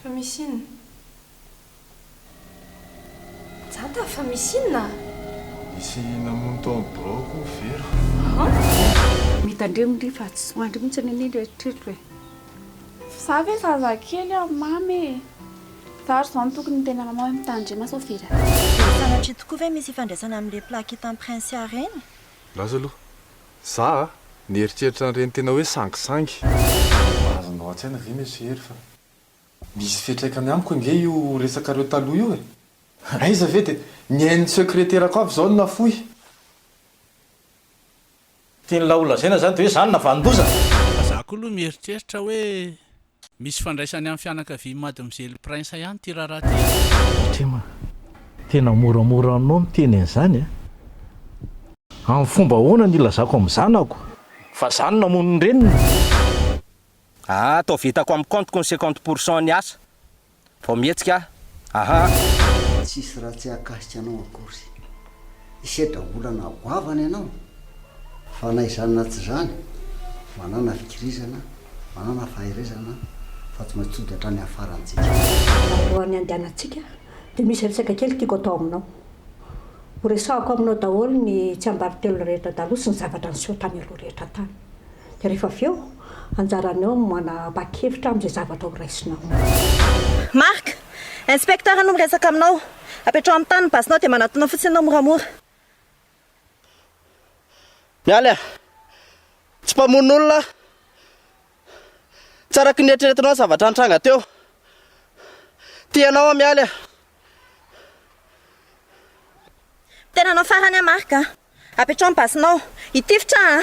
Fa misy inona? Janta fa misy inona? Misy namontolo broko vera. Mitandremo fa tsy hoandry mihitsy ny rehetrrehetra hoe. Za ve zazakely mamy. Zary zao tokony ny tena mamao mitandrema Sofira. Sanatria tokoa ve misy ifandraisana amin'ilay plaky tamin'ny prince reny? Laza aloha. Za nieritreritra an'ireny tena hoe sangisangy. Azonao an-tsaina ve misy hery fa misy fiatraikany amiko nge io resaka reo taloha io e. Aiza ve dia niain'ny secrétaire-ko avy zao no nafoy. Tiany laolazaina zany dia hoe zany navandoza. Za koa aloha mieritreritra hoe misy fandraisany amin'ny fianakaviana Mademoiselle Prince ihany ty raharaha ty. Tima, tena moramora anao miteny an'izany a. Amin'ny fomba ahoana ny ilazako amin'ny zanako fa zany namono ny reniny. Atao vitako amin'ny compte ny 50% ny asa vao mihetsika aha. Tsisy raha tsy akasika anao akory isedra olana goavana ianao fa na izany tsy zany manana fikirizana manana faherezana fa tsy maintsy tsody hatrany afarantsika. Alohan'ny andehanantsika dia misy resaka kely tiako atao aminao. Horesahako aminao daholo ny tsy ambaritelo rehetra taloha sy ny zavatra niseho tany aloha rehetra tany. Dia rehefa avy eo anjaranao manapa-kevitra amin'izay zavatra ho raisinao. Mark, inspecteur no miresaka aminao. Apetrao amin'ny tany ny basinao dia manatona fotsiny anao moramora. Miala, tsy mpamon'olona. Tsara ky nieritreretinao zavatra antranga teo. Tianao miala. Tena anao farany Mark. Apetrao amin'ny basinao. Itifitra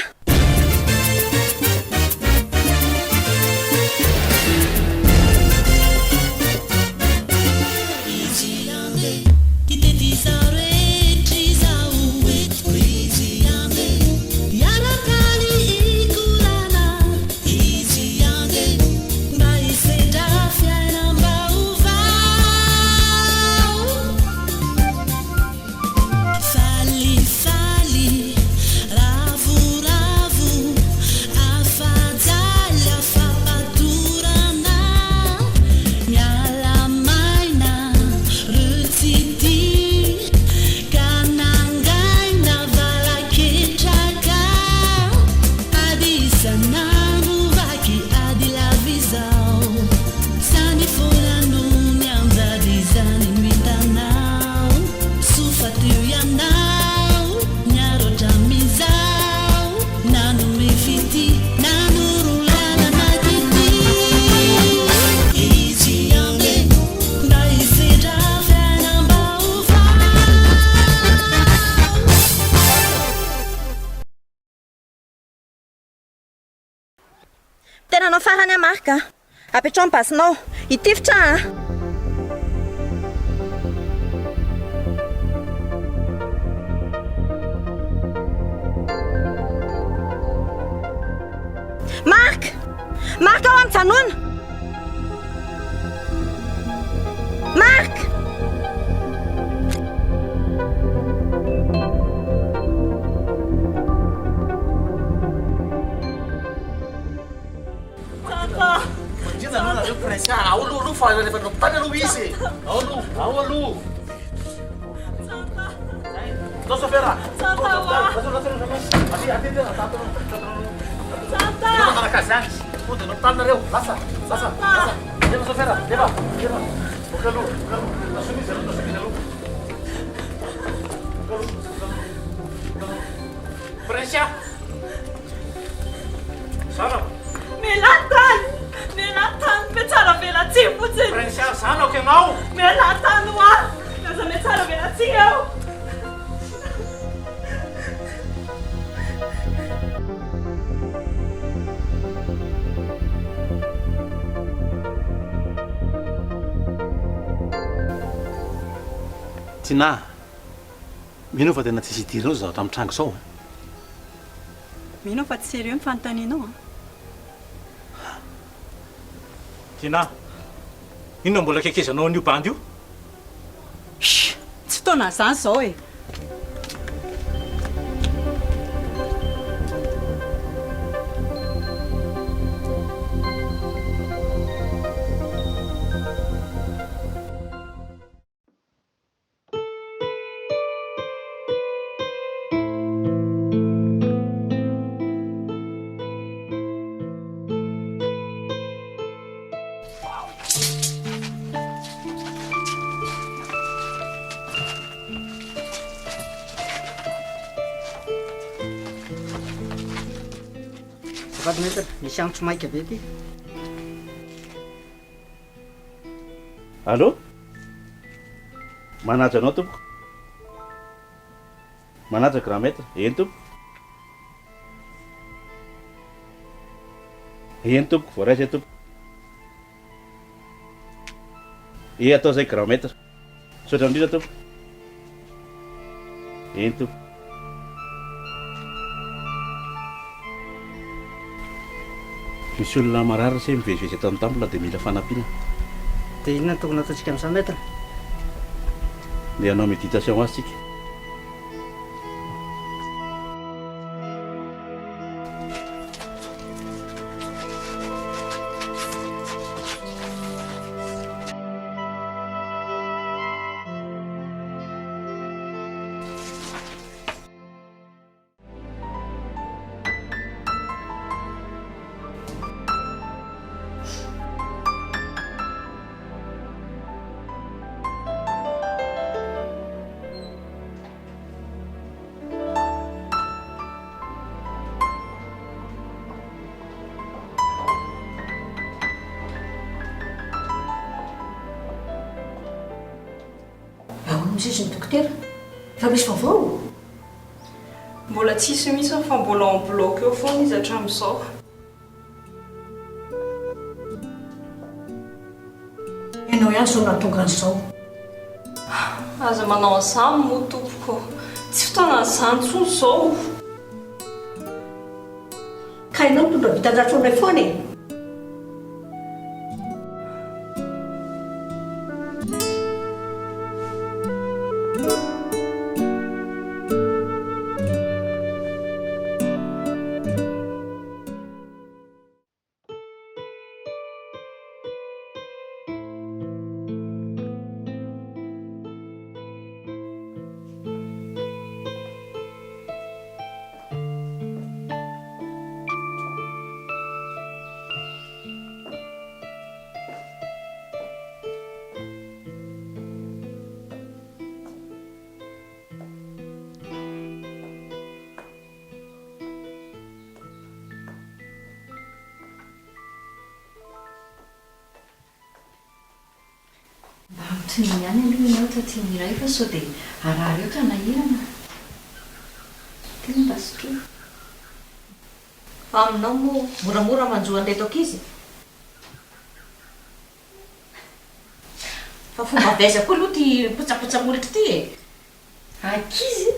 Tena anao farany Mark. Apetrao amin'ny basinao. Itifitra Mark! Mark ao amin'ny janona! Mark! Ao aloha fa rehefa tany aloha izy. Ao aloha. Tô Sofera. Não na casa. Puta, não tá na reu. Lassa. Leva Sofera, leva. O Calu. Tá subindo, Lu. Precia. Sana. Melatan, pensare vela zio, puzzi. Prencia, sanno che mau. Melatan, wa. Cosa pensare vela zio? Tina, mino fa tena tsisy idiranao zavatra amin'ny tranga zao. Mino fa tsy sérieux ny fanontanianao. Tina, inona mbola kekezanao an'io bandy io? Tsy fotoana zany zao e. Afaty misy antso maika be ty. Allô? Manaja anao tompoko? Manaja grand maître? Eny tompoko? Eny tompoko, voaraisa tompoko. Atao zay grand maître. Sotra indrindra tompoko. Eny tompoko. Misy olona marary se mivezivezy eto amin'ny tambola dia mila fanampiana. Dia inona no tokony ataontsika amin'izany maître? Dia hanao méditation azy tsika. Misy ny dokotera fa misy vaovao. Mbola tsisy misy fa mbola en bloc eo foana izy hatramin'izao. Ianao ihany sao nahatonga an'izao. Aza manao an'izany moa tompoko. Tsy fotoana an'izany intsony izao. Ka ianao mitondra vitan-dratsonay foana e. Tony ihany aloha ianao taty Iray fa sao dia arary eo ka nahirana. Tena mba sotroa. Aminao moa moramora manjoa an'ilay tokizy. Fa fomba baiza koa aloha ty potsapotsamolitra ty e. Ankizy?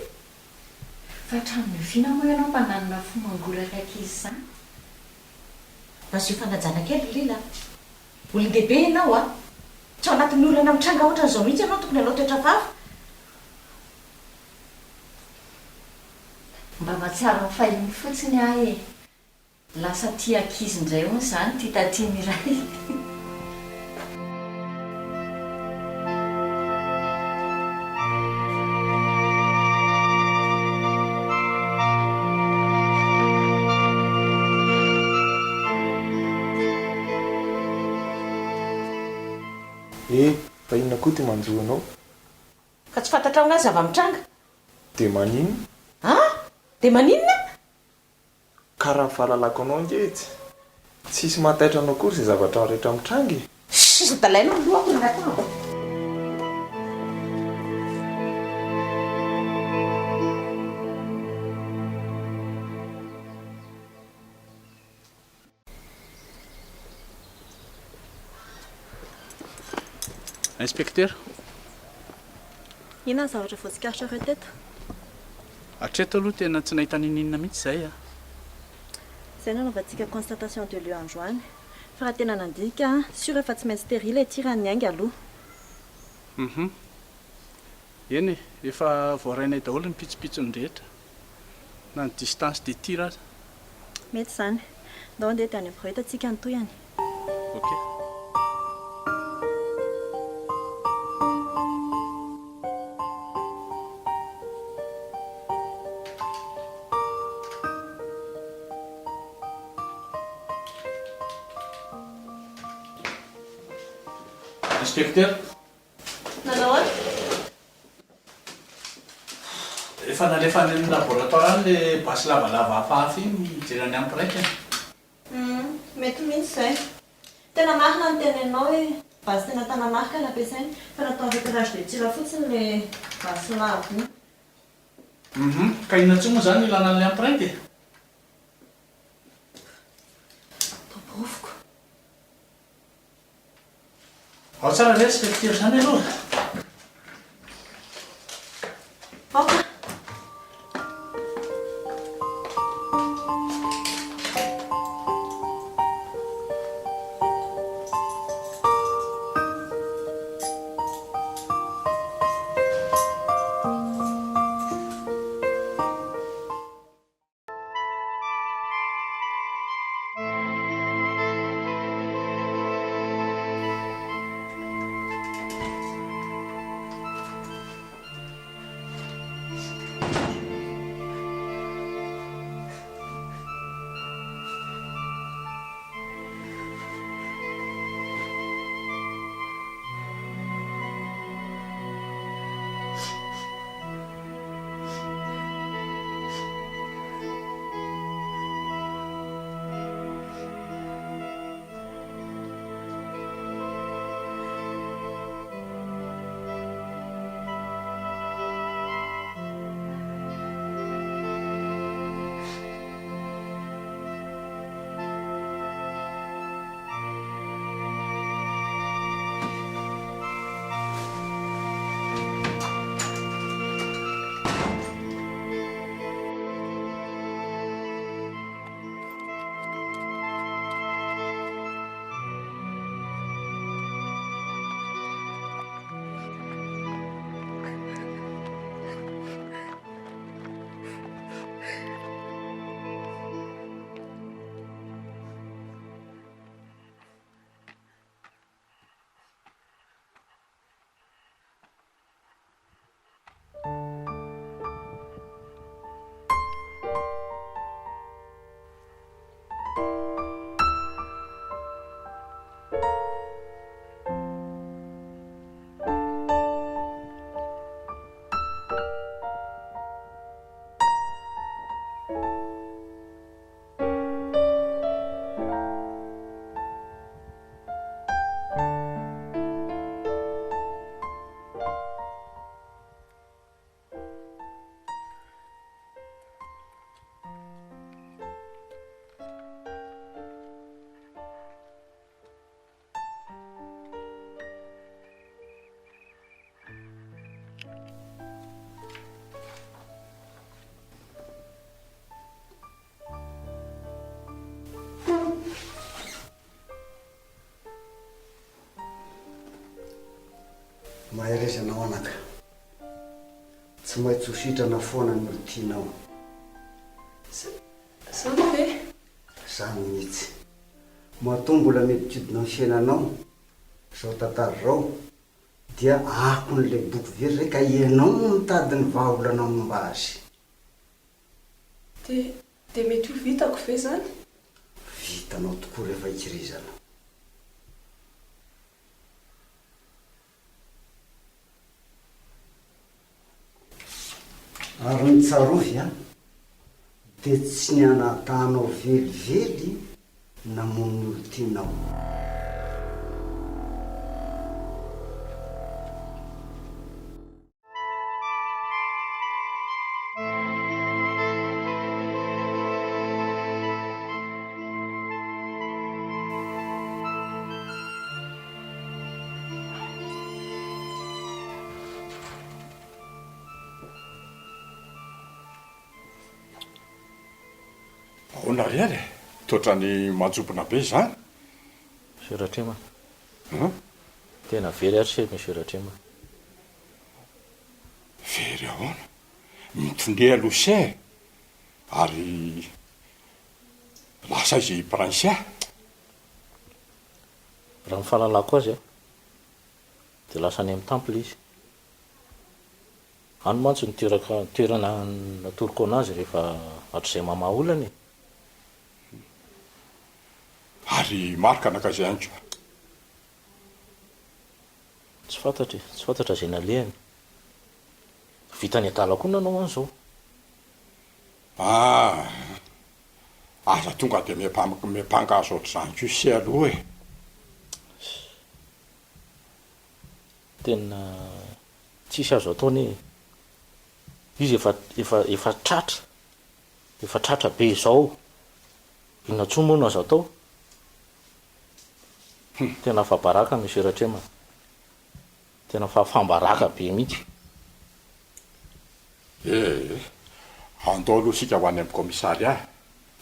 Fa hatramin'ny vina moa ianao mba nanana fo mangoraka ankizy izany. Nasio fanajana kely lila. Olon-dehibe ianao a. Tsy ao anatin'ny olana mitranga ohatran'izao mihitsy ianao tokony hanao toetra vava. Mba mahatsiaro ny fahiny fotsiny ahy e. Lasa tia ankizy indray hono izany ty taty Iray. Fa inona koa ty manjoanao? Ka tsy fantatra aminazy avy mitranga. Dia maninona? Dia maninona? Karaha ny fahalalako anao angetsy. Tsisy mahataitra anao kory izay zavatra rehetra mitranga e. Sisa dalaina ny lohako natao. Inspecteur. Inona ny zavatra voatsikaritra ireo teto? Hatreto aloha tena tsy nahita ninina mihitsy izay a. Izay nanaovantsika constatation de lieu androany. Fa raha tena nandika, sûr efa tsy maintsy stérile ty raha ny ainga aloha. Eny e, efa voarainay daholo ny pitsopitsony rehetra. Na ny distance de tir aza. Mety izany. Ndao andeha tany amin'ny voreto antsika nytoyany. Ok. Inspecteur. Nanao any? Efa nalefa ny laboratoire any le basy lavalava hafahafa iny mijerany amin'ny raika. mety mihitsy izay tena marina ny tenenao hoe vasy tena tanamarika ny ampiasainy fa natao retirage de tira fotsiny le vasy lavo iny. Ka inona tsy moa zany ilana an'ilay empreinte taborofoko ao tsara resaka fitiry zany aloha aoka. Maherezanao anaka tsy maintsy ho sitrana foana ny tianao zany ve zany mihitsy matombola miodikidina ny fiainanao zao tantara zao dia akon'le boky very zay ka ianao no mitady ny vahaolana momba azy de mety ho vitako ve zany vitanao tokoa rehefa ikirizana ary ny tsarovy a dia tsy ny anatanao velively namon'ny olo tianao Ahoana ry ary toatra ny manjobona be zany Seratrema tena very ary se misy seratrema very ahoana mitondrea aloha ary lasa izy prinsia raha ny fahalalako azy dia lasa any amin'ny temple izy any mantsy ny toerana natoroko anazy rehefa hatr'izay mamaha olany ary marika anakazay anko tsy fantatra zay nalehany vitany adala koa nanao an'izao aza tonga dia mepangazo ohatr'izany ko sy aloha e. tena tsisy azo ataony izy efa tratra be izao inona tsoa moa no azo atao tena fabaraka misy eratrema tena fambaraka be mihitsy andao aloha sika ho any amin'ny komisaria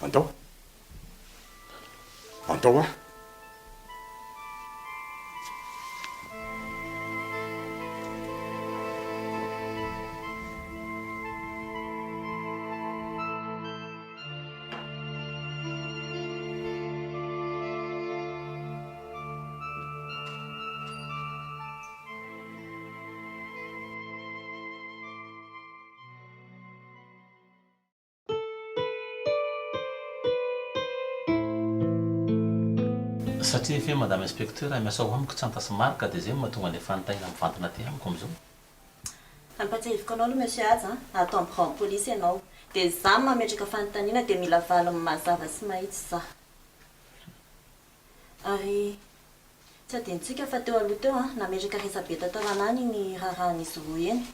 andao a satria efe madame inspecteur miasa ho amiko tsy antasimarika dia zay mahatonga any fanontahina mivantona ty amiko am'izao ampatsahiviko anao aloha monsieur aza atao amin'ny grande police ianao dia za mametraka fanontaniana dia mila valy mazava sy mahitsy za ary tsy adintsika fa teo aloha teo nametraka resabeta talanany ny rahan'izy roa eny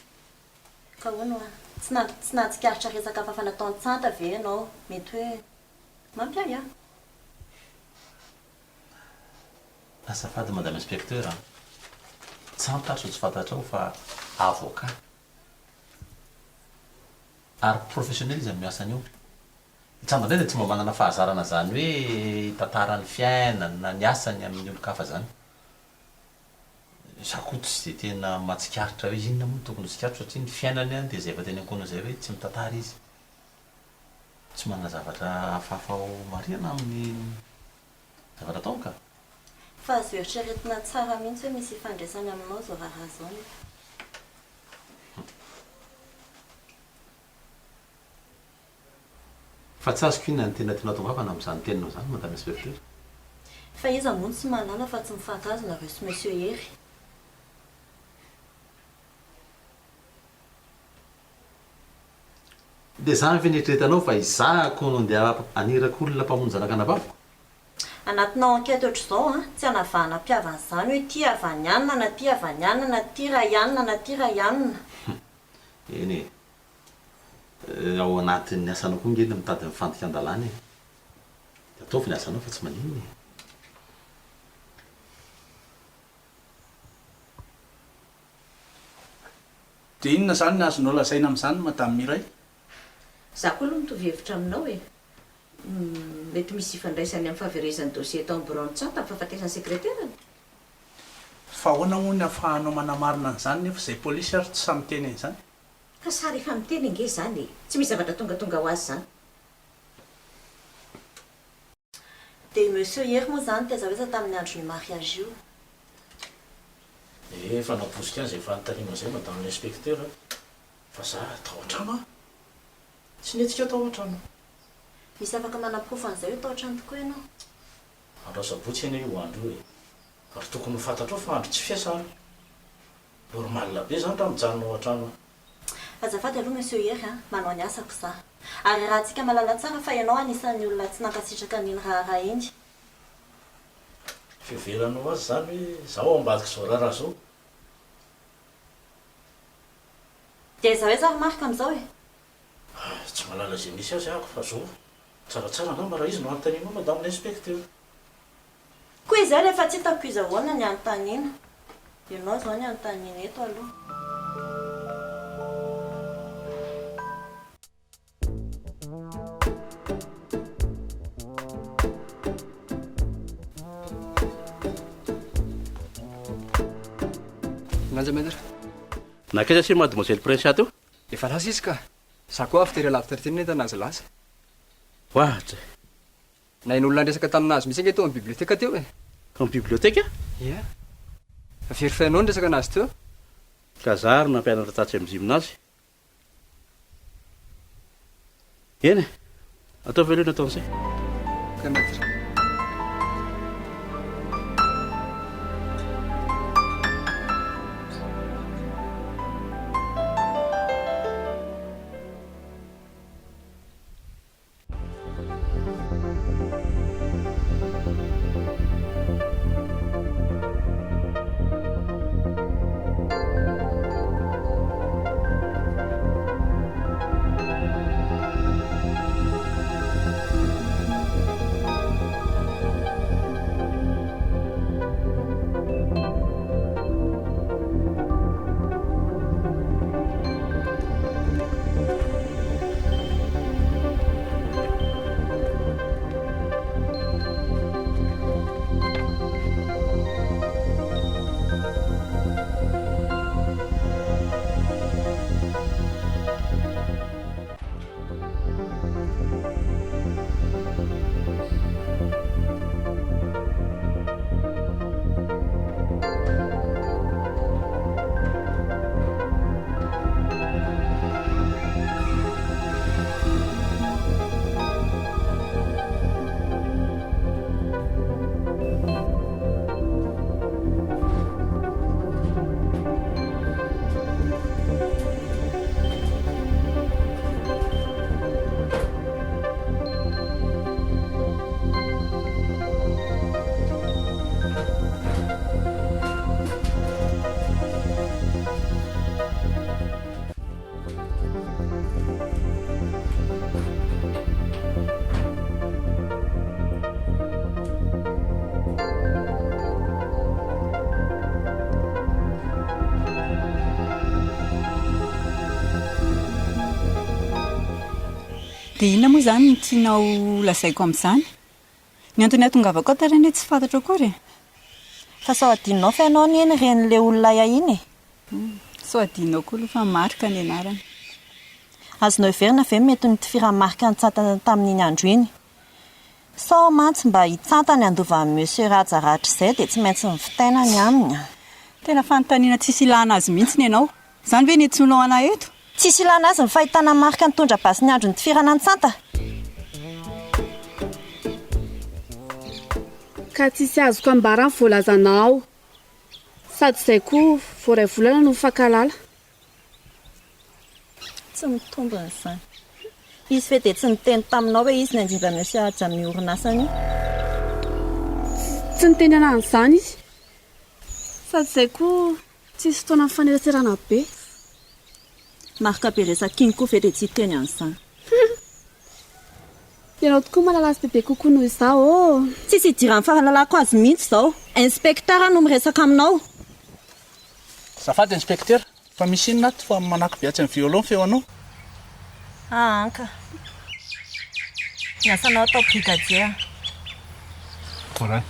ka hono tsy nahatsikaritra resaka fa fanataon-tsanta ve ianao mety hoe mampiaya azafady madame inspecteur tsantatro tsy fantatrao fa avocat ary professionnel izy miasa an'io itsambandray dia tsy mba manana fahazarana zany hoe tantarany fiainany na ny asany amin'ny olo-kafa zany zakoa tsy dia tena mahatsikaritra hoe inona moa tokony tsikaritra satria ny fiainany any dia zay efa teny ankoana zay hoe tsy mitantara izy tsy manana zavatra afafao mariana amin'ny zavatra atao ka fa azo eritreretina tsara mihitsy hoe misy ifandraisany aminao zao raha zao fa tsy azoko inona ny tena tena tongavana amin'izany teninao zany madame inspecteur fa izy amony tsy mahalala fa tsy mifankazo nareo sy monsieur Hery dia zany ve nieritreretanao fa izahako no ndeha anirako olona mpamonjy zanak'anavaviko anatinao enquête ohatr'izao tsy hanavahana mpiavana zany hoe ty avanianina na ty avanianina na ty rayanina na ty rayanina eny ao anatin'ny asanao koa ngely mitady mifantika an-dalàna e ataovy ny asanao fa tsy maninona dia inona zany ny azonao lazaina amin'izany madame Iray za koa aloha mitovy hevitra aminao e mety misy ifandraisany amin'ny fahaverezany dossier tao amin'ny bureau ny tsanta amin'ny fahafatesany sekreterany fa ahoana moa ny ahafahanao manamarina an'izany nefa izay polisy ary tsy samy teny an'izany ka sary efa miteny nge zany e tsy misy zavatra tonga ho azy zany dia monsieur Hery moa zany tiazaveza tamin'ny andro ny mariage io efa naposika azy efa notariana zay madame l'inspecteur fa za tao an-trano a tsy netsika tao an-trano misy afaka manaprofo an'izay hoe tao an-trano tokoa ianao andro sabotsy eny io andro io e ary tokony ho fantatrao fa andro tsy fiasana normalina be zany raha mijanona ao an-trano azafady aloha monsieur Hery manao ny asako za ary raha antsika malala tsara fa ianao anisan'ny olona tsy nankasitraka niny raha iny fivelanao azy zany hoe zaho ambadika zao raha zao dia izaho hoe za marika amin'izao e tsy malala zay misy azy ahako fa zao tsaratsara angamba raha izy no anontanianao madame l'inspecteur koa izay rehefa tsy hitako izy ahoana ny anontaniana ianao zao ny anontaniana eto aloha nanja maître nakaiza si mademoiselle prince ato efa lasa izy ka za koa afitery alavitra teny nenta anazy lasa oahatra nain'olona andresaka taminazy misy ange teo amin'ny biblioteka teo e amin'ny biblioteka ia verifianao ny resaka anazy teo kazary nampianatra tatsy amin'ny gymnasy eny e atao velona ataon'izay ka maître dia inona moa izany no tianao lazaiko amin'izany? Ny antony ahatongavako ato tarany hoe tsy fantatra akory. Fa sao adinonao fa ianao ny eny ren'ilay olona iny e. Sao adinao koa aloha fa marika ny anarany. Azonao heverina ve mety nitifira marika nitsantana tamin'iny andro iny? Sao mantsy mba hitsantany andova amin'ny monsieur Rajaratra izay dia tsy maintsy nivitaina ny aminy. Tena fanontaniana tsisy ilana azy mihitsy ny ianao. Izany ve netsonao ana eto? Tsisy ilana azy ny fahitana marika nitondra basy ny andro nitifirana nitsanta. Ka tsisy azoko ambarany voalazanao. Sady izay koa voaray volana no mifankalala. Tsy mitombina izany. Izy fe dia tsy niteny taminao hoe izy ny andriva monsieur aja amin'ny orinasany. Tsy niteny anahy izany izy. Sady izay koa tsisy fotoana mifanerasera be. Marika be resakiny koa ve dia tsy teny an'izany. Ianao tokoa mahalala azy bebe kokoa noho izao. Tsisy idiran'ny fahalalako azy mihitsy izao. Inspektera no miresaka aminao. Zafady inspektera, fa misy inona ato fa manaky biatsy ny violon feo anao? Anka. Niasanao atao brigadier. Koray.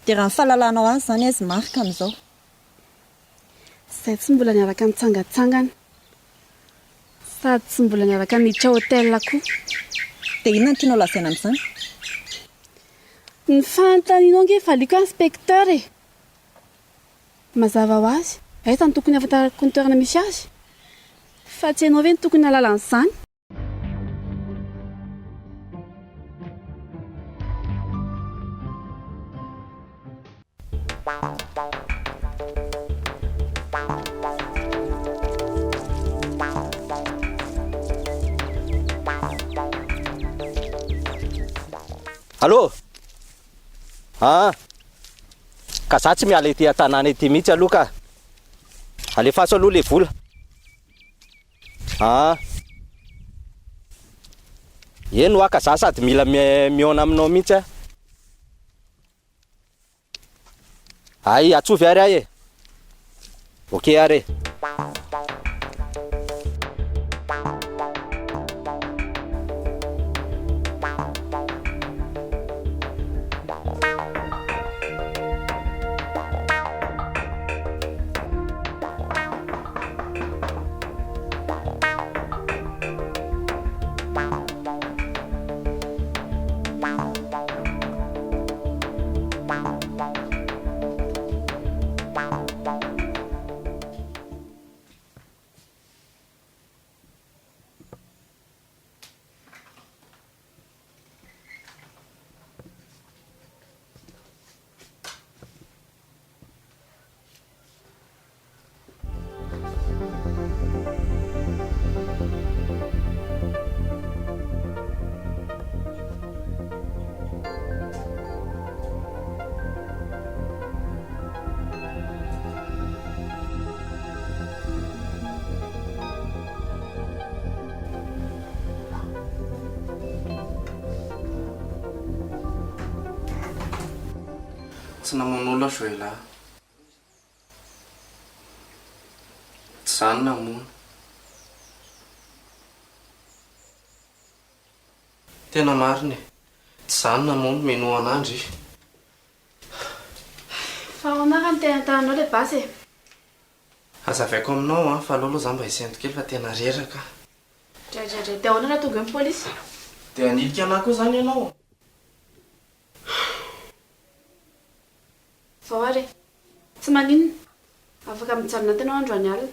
Dia raha ny fahalalanao azy izany izy marika amin'izao. Izay tsy mbola niaraka mitsangatsangana. Sady tsy mbola niaraka miditra hôtel koa. Dia inona no tianao lazaina amin'izany? Ny fanontanianao ange valiko inspekteur e. Mazava ho azy, aiza ny tokony afantarako ny toerana misy azy? Fa tsy ianao ve ny tokony halala an'izany? Allô? Ka za tsy miala ity an-tanàna ity mihitsy aloha ka. Alefaso aloha le vola. Eno ka za sady mila miona aminao mihitsy. Ay, atsovy ary ahy e. Ok ary e. Tsy namono azo e lahy. Tsy zany namono. Tena marina e. Tsy zany namono meno an'andry. Fa honaha ny tena tananao le basy e. Azavaiko aminao fa aloha zany mba hisento kely fa tena reraka. Dra dia ahoana raha tonga amin'ny polisy? Dia hanilika anahy koa zany ianao. Vao ary, tsy maninona. Afaka mijanona antenao androany alina.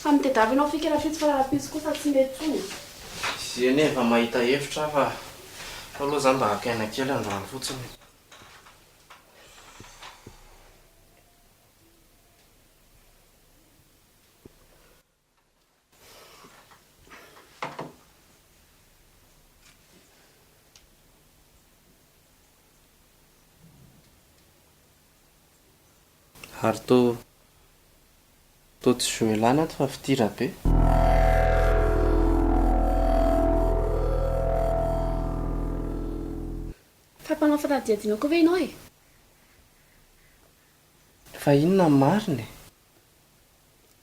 Fa mitedavy ianao fika raha fitsy fa raha-pisy kosa tsy mety tsony. Izy eny efa mahita hevitra fa aloha zany mba hakaina kely androany fotsiny. Ary tô tsy joelana ato fa fitira be. Fa mpanao fanadihadiana koa ve ianao e? Fa inona marina e?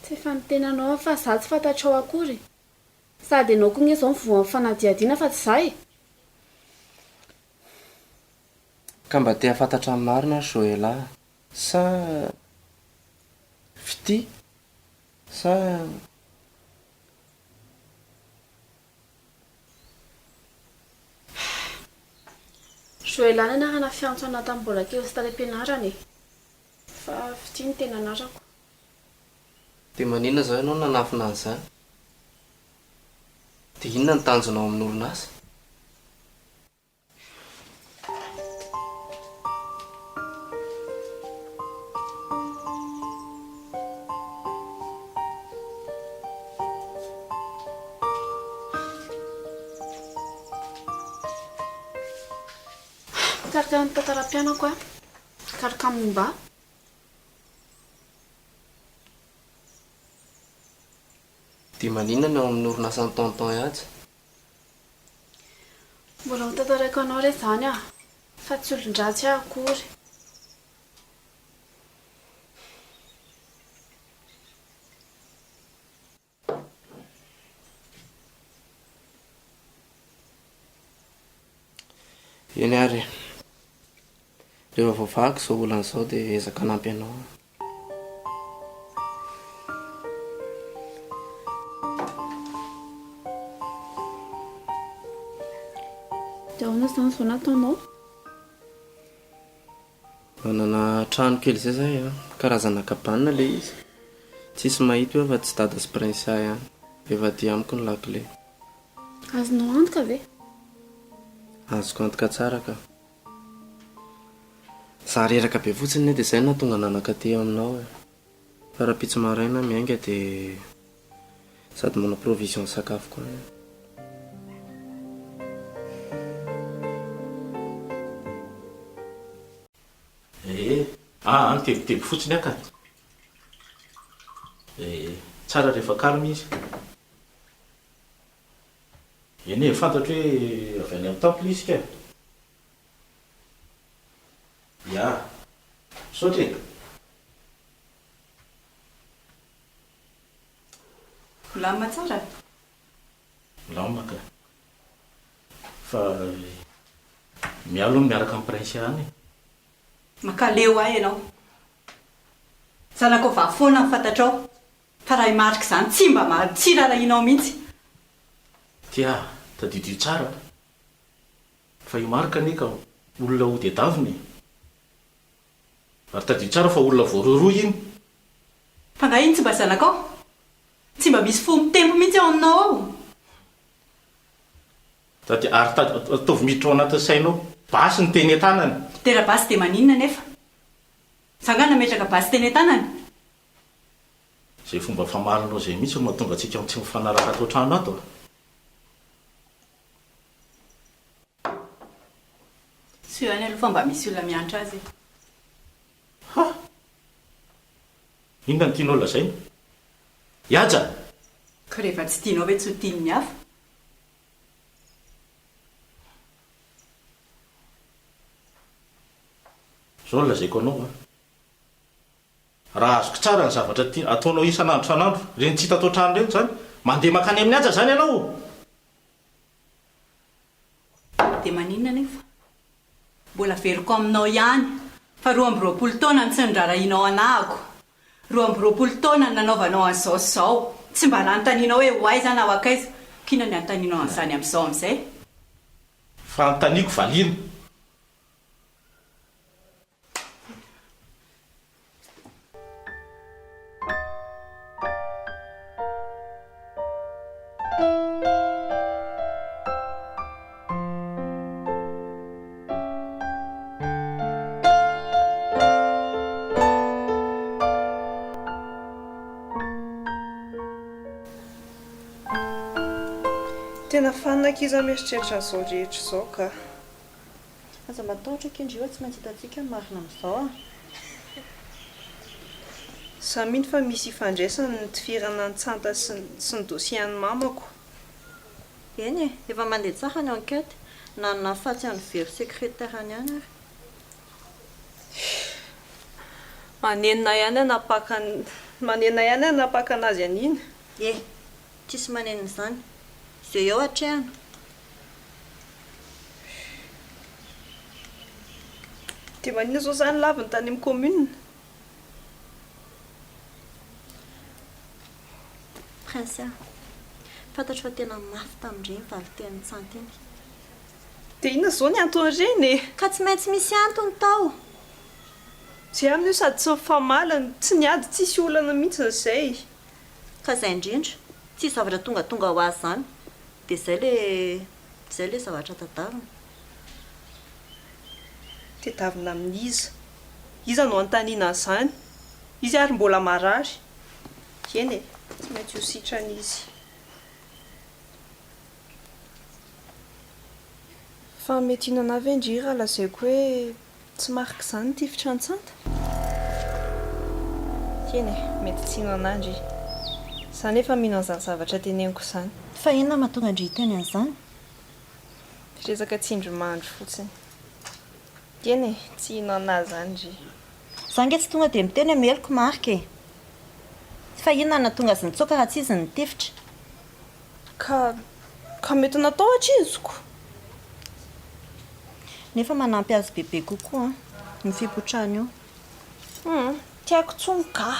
Tsy efa nitenanao fa za tsy fantatrao akory. Sady anao koa nge izao mivoa fanadiadiana fa tsy izay. Ka mba te hafantatra ny marina Joela sa fity sa Joelana anarana fiantso ana tamin'ny mbola kely sy tany am-pianarana e. Fa fity ny tena anarako. dia maninona izao ianao nanafina an'izany? Dia inona ny tanjonao amin'ny orinasa? Karika ny tantaram-pianako a. Karika momba. Dia maninona ny ao amin'ny orinasa ny tonton ihatra? Mbola ho tantarako anao re izany a. Fa tsy olon-dratsy aho akory. Eny ary, rehefa voavahako izao olana izao dia ezaka hanampy anao. Dia ahoana izany izao nataonao? Manana trano kely izay zay a, karazana kabanina ilay izy. Tsisy mahita hoe fa tsy dada sy prinsa ihany. Efa aty amiko ny lakile. Azonao antoka ve? Azoko antoka tsara ka. Za reraka be fotsiny dia izay nahatonga nanaka aty aminao e. Fa raha pitsy maraina miainga dia sady manao provision sakafo koa. Tebotebo fotsiny aka. Tsara rehefa kalma izy. Eny fantatro hoe avy any amin'ny temple izy ka. Ya. Saotra e. Milamina tsara. Milamina ka. Fa mialo miaraka amin'ny prince any. Makaleo ahy ianao. Zanako vafoana ny fantatrao. Fa raha imarika izany tsy mba tsy rarahinao mihitsy. Tia, tadidio tsara. Fa io marika anie ka olona ody adaviny. Ary tadidio tsara fa olona voaroroy iny. Fa nga iny tsy mba zanakao? Tsy mba misy fo mitempo mihitsy ao aminao ao. Ary ataovy miditra ao anatin'ny sainao. Basy ny teny an-tanany. Tera basy dia maninona nefa? Sangana metraka basy teny an-tanany. Izay fomba famarinao izay mihitsy no mahatonga antsika tsy mifanaraka ato an-trano ato. Sy eo any aloha fa mba misy olona miantra azy. Ha! Inona no tianao lazaina? Iaja! Ka rehefa tsy tianao hoe tsy ho tiany ny hafa. Zao lazaiko anao a. Raha azoko tsara ny zavatra ataonao isan'andro isan'andro, reny tsy hita ato an-trano reny zany, mandeha makany amin'ny aja zany ianao. Dia maninona nefa? Mbola veriko aminao ihany. Fa 20 taona ny tsy nirarahinao anahako. 20 taona ny nanaovanao an'izao sy izao. Tsy mba nanontanianao hoe ho aiza na ho akaiza. Kiana ny anontanianao an'izany amin'izao amin'izay? Fa anontaniako valiana. Tena fanakiza mieritreritra an'izao rehetra izao ka. Aza matahotra kendreo tsy maintsy hitantsika ny marina amin'izao a. Za mihitsy fa misy ifandraisany ny tifirana ny tsanta sy ny dosian'ny mamako. Eny e, efa mandeha tsara ny enquête. Na fatsy any very secrétaire-any any ary. Manenina ihany hanapaka anazy an'iny. Tsisy manenina izany. Zay eo hatrehana. Dia maninona izao izany laviny tany amin'ny commune? Prince, fantatro fa tena mafy tamin'ireny valiteny tsantiny. Dia inona izao ny anton'ireny e? Ka tsy maintsy misy antony tao. Tsy aminy io sady tsy mifamalana, tsy niady tsisy olana mihitsy izay. Ka izay indrindra, tsy zavatra tonga ho azy izany. Dia zay le zavatra tadavina. Tedavina amin'iza? Iza no antaniana izany? Izy ary mbola marary. Eny e, tsy maintsy ho sitran'izy. Fa mety hinana avy indry raha lazaiko hoe tsy marika izany ity fitrantsanta. Eny e, mety tsy hinana andry. Izany efa mihinana izany zavatra teneniko izany. Fa inona mahatonga andry hiteny an'izany? Resaka tsindrimandry fotsiny. Eny e, tsy hinana izany ry. Izany nge tsy tonga dia miteny meloko marika e. Fa inona nahatonga azy nitsoaka raha tsy izy nitifitra? Ka mety natao atreziko. Nefa manampy azy bebe kokoa ny fipotrana io. Tiako tsony ka.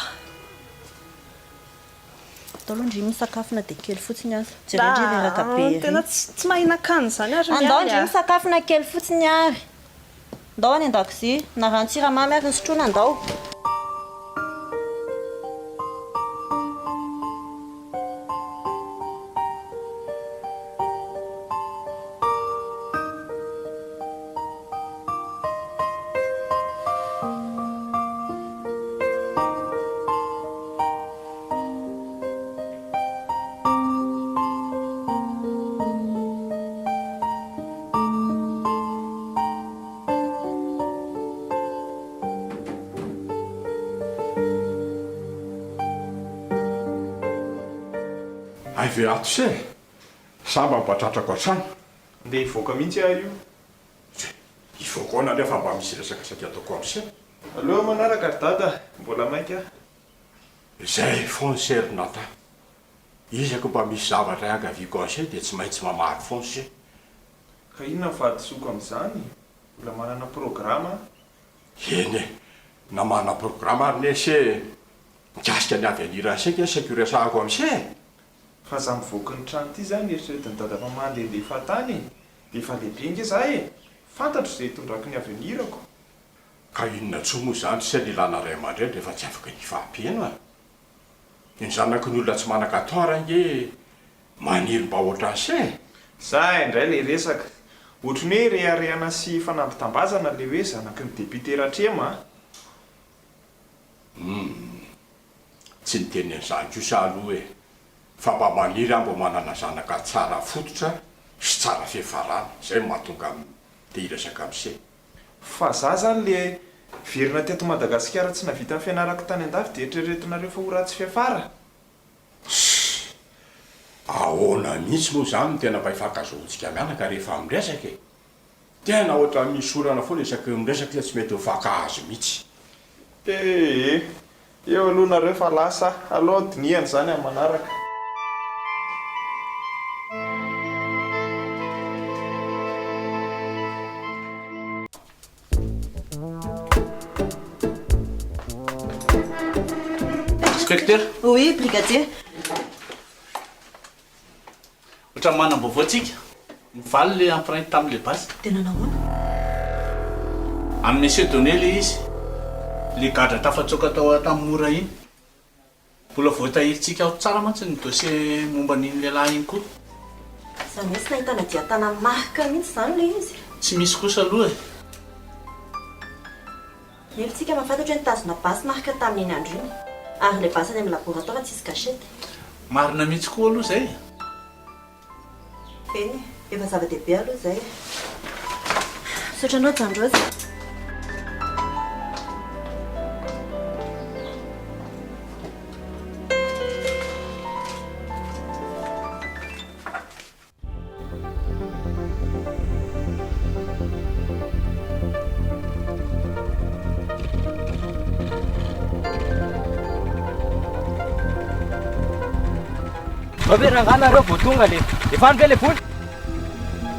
Talo ndry misakafona dia kely fotsiny azy. Jerendry reraka be ery. Tena tsy mahina-kany izany ary miala. Andao ndry misakafona kely fotsiny ary. Andao any an-dakozia, na ranon-tsiramamy ary sotroina andao. Ve ato se samba mpatratrako atrano ndeha hivoaka mihitsy aho io. Hivoakona nefa mba misy resaka saky ataoko am'se aloha manaraka ry dada mbola maika aho. Zay fonserina ta izako mba misy zavatra agaviako an'se dia tsy maintsy mamary fonse. Ka inona ny fahadisoko amin'izany? Mbola manana programa? Eny e, na manana programa ary nese mikasika ny avy anirany seka sécurisako am'se. Fa za mivoaka ny trano ity zany eritreretiny dada-mamaha lehibe fatany dia efa lehibe nge za e, fantatro izay tondrako ny avenirako. Ka inona tsoa moa izany sy nilana ray aman-dreny rehefa tsy afaka ny fahampiana. Ny zanako ny olona tsy manan-katao nge maniry mba ohatran'se. Za indray le resaka ohatrany hoe reharehana sy fanambitam-bazana le hoe zanaky ny depite Ratrema. Tsy niteny an'izany kosa aloha e. Fa mba maniry aho mba manana zanaka tsara fototra sy tsara fihavarana, zay mahatonga dia hiresaka am'se. Fa za zany le verina teto Madagasikara tsy navita ny fianarako tany an-dafy dia eritreretinareo fa ho ratsy fiafara. Ahoana mihitsy moa zany tena mba hifankazoantsika mianaka rehefa miresaka e. Tena ohatra misy orana foana isaky miresaka dia tsy mety ho fankahazo mihitsy. Eo aloha nareo fa lasa aloha diniany zany amin'ny manaraka. Inspecteur? Oui, brigadier. Ohatran'ny manam-baovao antsika. Mivaly le empreinte tamin'le basy. Tena nahoana? Amin'ny monsieur donné le izy. Le gadra tafatsoka tao tamin'ny mora iny. Mbola voatahirintsika ao tsara mantsy ny dossier momba n'iny lehilahy iny koa. Izany hoe tsy nahitana diatana marika mihitsy izany le izy. Tsy misy kosa aloha e. Nefa mahafantatra hoe nitazona basy marika tamin'iny andro iny. Ary le basy any amin'ny laboratoire tsisy gachety. Marina mihitsy koa aloha zay. Eny, efa zava-dehibe aloha zay. Misaotranao Jandrozy. Averangana vao tonga le efa ve le boly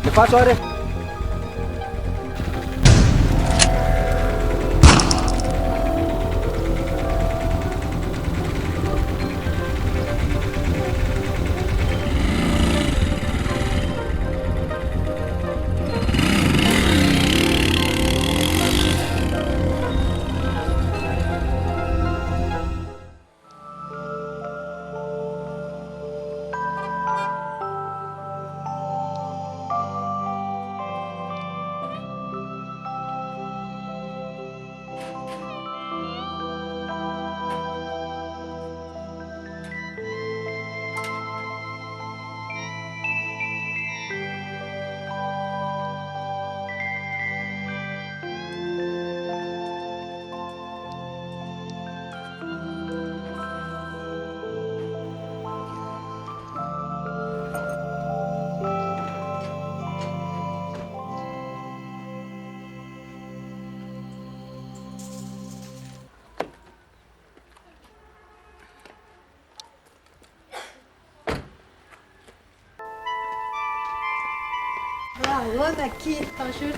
efa soare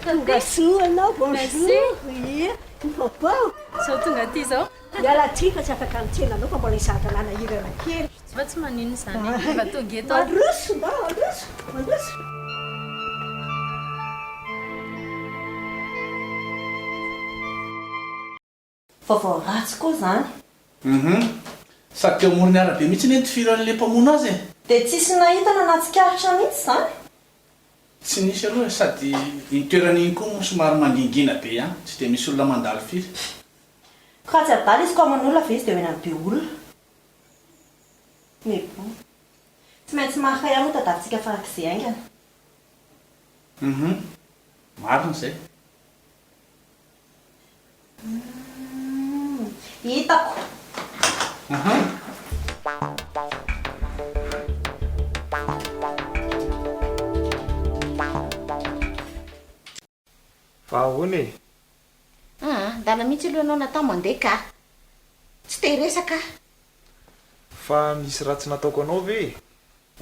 Tonga soa anao, bonjour. Oui, vaovao. Sao tonga aty zao? Miala tia fa tsy afaka antsena anao fa mbola isan-talàna irana kely. Fa tsy maninona izany efa tonga eto. Mandroso nda, mandroso, mandroso. Vaovao ratsy koa zany. Sady teo amorony arabe mihitsy ny entifiro an'le mpamono azy e. Dia tsisy nahita nanatsikaritra mihitsy zany. Tsy nisy aloha sady itoeran'iny koa somary mangingina be ihany tsy dia misy olona mandalo firy. Ka tsy adala izy koa aman'olona fa izy dia hoena be olona. Mepo. Tsy maintsy mahakay ihany tadavintsika farak'izay aingana. Marina izay. Hitako. Fa ahoana e? Dana mihitsy aloha anao natao mandeha ka. Tsy te resaka. Fa misy ratsy nataoko anao ve?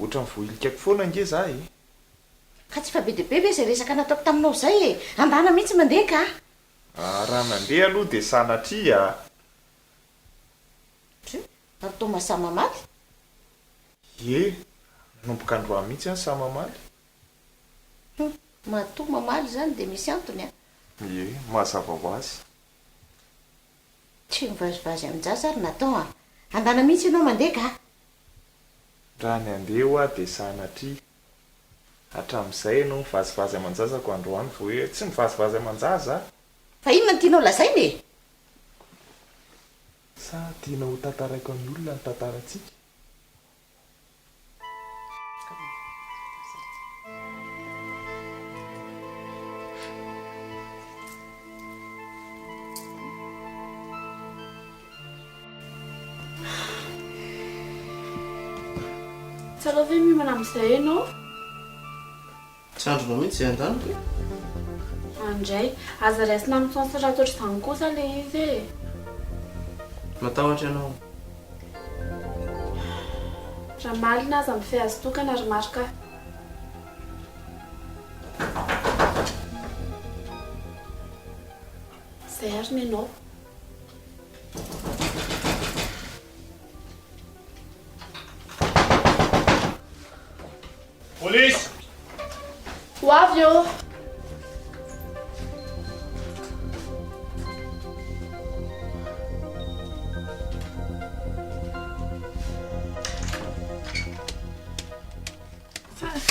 Ohatran'ny voilikako foana nge za e. Ka tsy fa be dia be ve izay resaka nataoko taminao izay e. Andana mihitsy mandeha ka. Raha mandeha aloha dia sanatria. Ary toa mahasamamaly. Ie, nomboka androany mihitsy any samamaly. Matoa mamaly zany dia misy antony a. Ie, mazava ho azy. Tsy mivazivazy amin-jaza ary natao a. Andana mihitsy ianao mandeha ka. Raha ny andeha ho a dia sanatria. Hatramin'izay ianao mivazivazy aman-jazako androany vao hoe tsy mivazivazy aman-jaza. Fa inona no tianao lazaina e? Sa tiana ho tantaraiko amin'ny olona ny tantarantsika? Tsara ve miomana amin'izay ianao? Tsy andronao mihitsy izay an-daniko. Andray, aza raisina amin'ny sansy raha toatr'izany kosa ilay izy e. Matahotra ianao. Raha malina aza mifehy azy tokana ary marika. Izay ary ny ianao. Polisy! Ho avy eo!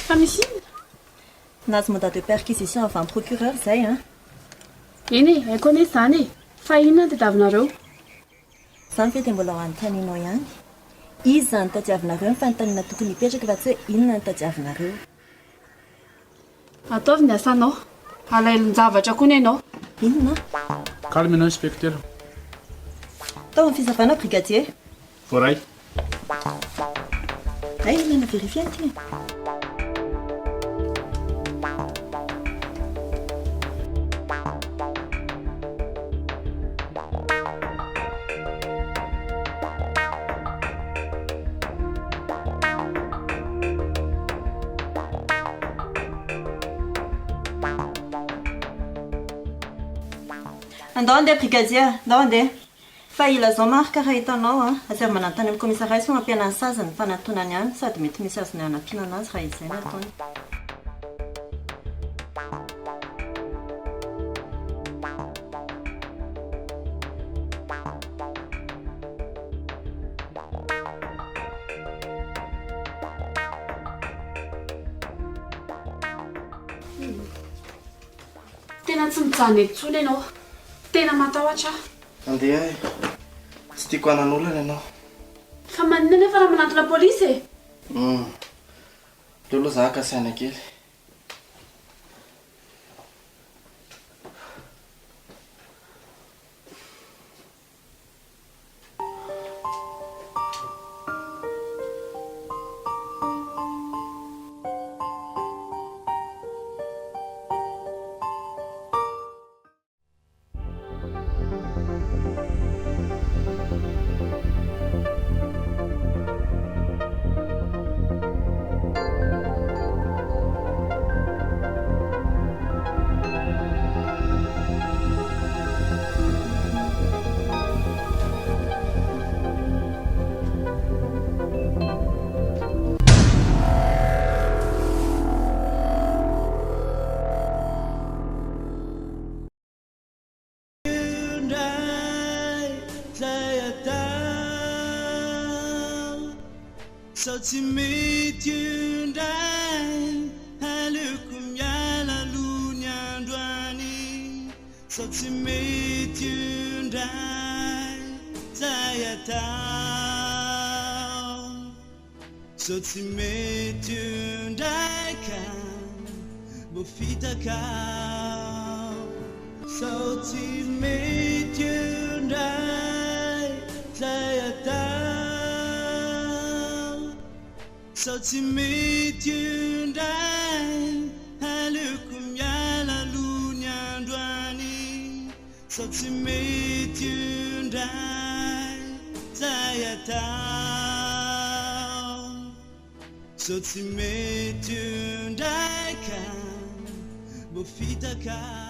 Fa misy inona? Nahazo mandat de perquisition avy amin'ny procureur zay a. Eny e, haiko anie izany e. Fa inona no tadiavinareo? Izany ve dia mbola ho anontanianao ihany. Izy zany tadiavinareo ny fanontaniana tokony hipetraka fa tsy hoe inona ny tadiavinareo. Ataovy ny asanao. Alailon-javatra koa ny ianao. Inona? Calme ianao inspecteur. Tao amin'ny fizavana brigadier. Voray. Ay, ilana vérifie anty. andao andeha brigadier andao andeha fa ila zao marika raha hitanao a azay manantany amin'ny commissariat fa mampiana ny sazany fanantonany any sady mety misy azony anampiana anazy raha izay ny ataony tena tsy mijany etsony ianao tena matahotra andeha tsy tiako hanan'olana ianao fa manina nefa raha manantona polisy e leo aloha za ka saina kely sao tsy mety indray aleoko miala aloha ny androany sao tsy mety indray zay atao sao tsy mety indray ka mbo fitakao sao tsy mety indray zay atao sao tsy mety indray aleoko miala aloha ny androany sao tsy mety indray zay atao sao tsy mety indray ka mbo fitakao